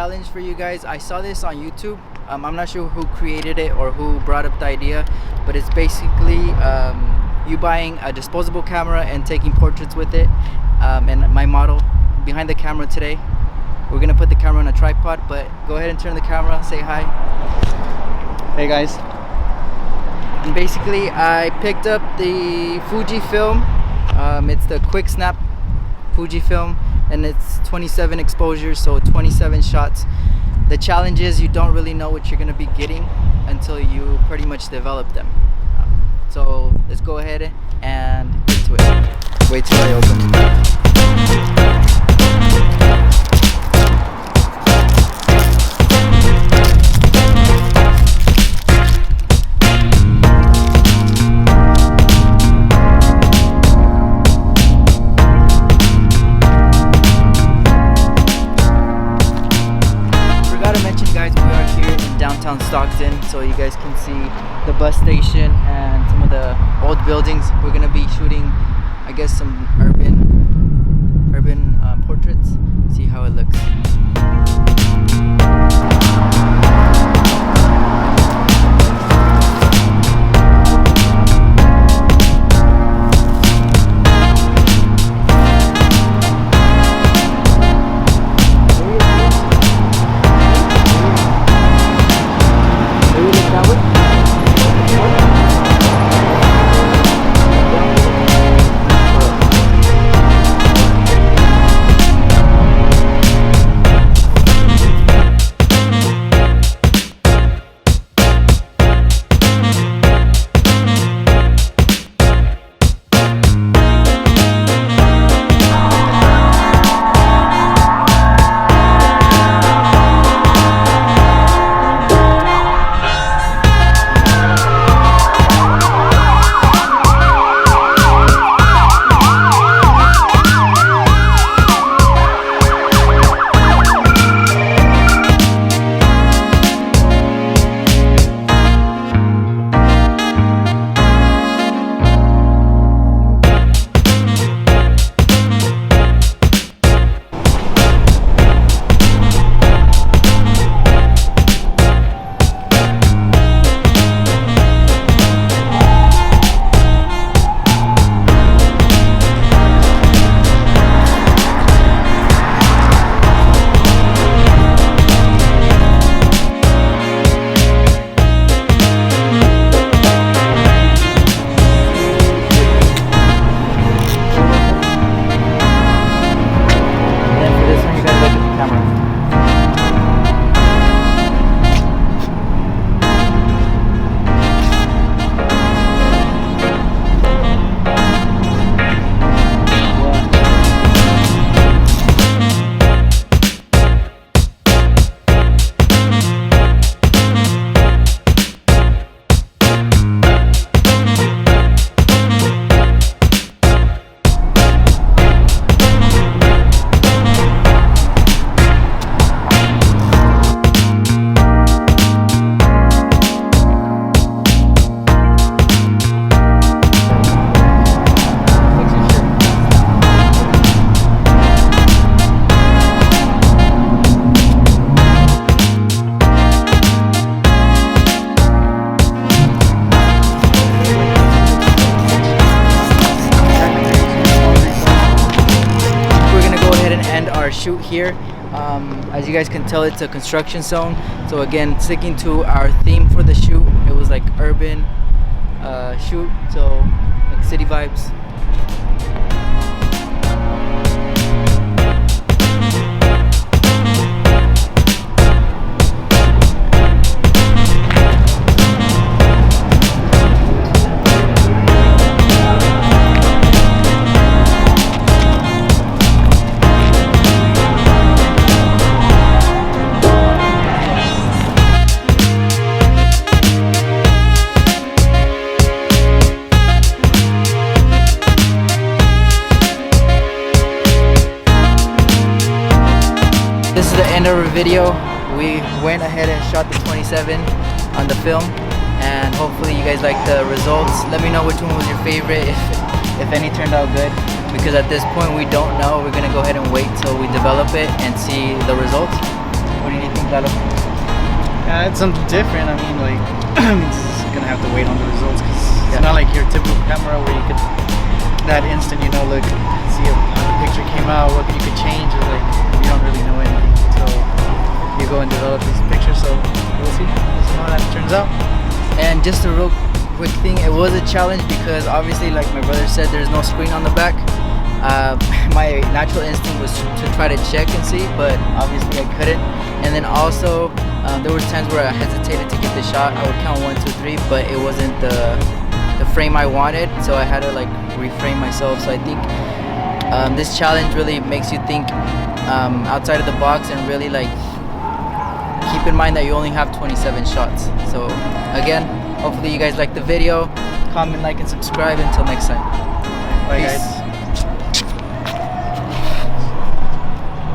challenge for you guys. I saw this on YouTube. I'm not sure who created it or who brought up the idea, but it's basically you buying a disposable camera and taking portraits with it. And my model behind the camera today, we're gonna put the camera on a tripod, but go ahead and turn the camera, say hi. Hey guys. And basically I picked up the fujifilm. It's the quick snap fujifilm, and it's 27 exposures, so 27 shots. The challenge is you don't really know what you're gonna be getting until you pretty much develop them. So let's go ahead and get to it. Wait till I open. Downtown Stockton, so you guys can see the bus station and some of the old buildings. We're gonna be shooting, I guess, some urban portraits. See how it looks. Our shoot here. As you guys can tell, it's a construction zone, so again, sticking to our theme for the shoot, it was like urban shoot, so like city vibes. This is the end of our video. We went ahead and shot the 27 on the film, and hopefully you guys like the results. Let me know which one was your favorite, if any turned out good, because at this point we don't know. We're gonna go ahead and wait till we develop it and see the results. What do you think, Lalo? Yeah, it's something different. I mean, like, just gonna have to wait on the results because it's Yeah. not like your typical camera where you could that instant, you know, look, see how the picture came out, what you could change. Or like you don't really know anything, so you go and develop this picture. So we'll see. We'll see how that turns out. And just a real quick thing, it was a challenge because obviously, like my brother said, there's no screen on the back. My natural instinct was to try to check and see, but obviously I couldn't. And then also, there was times where I hesitated to get the shot. I would count 1, 2, 3, but it wasn't the frame I wanted, so I had to like reframe myself. So I think this challenge really makes you think outside of the box and really like keep in mind that you only have 27 shots. So again, hopefully you guys like the video. Comment, like, and subscribe. Until next time. Bye, Peace. guys.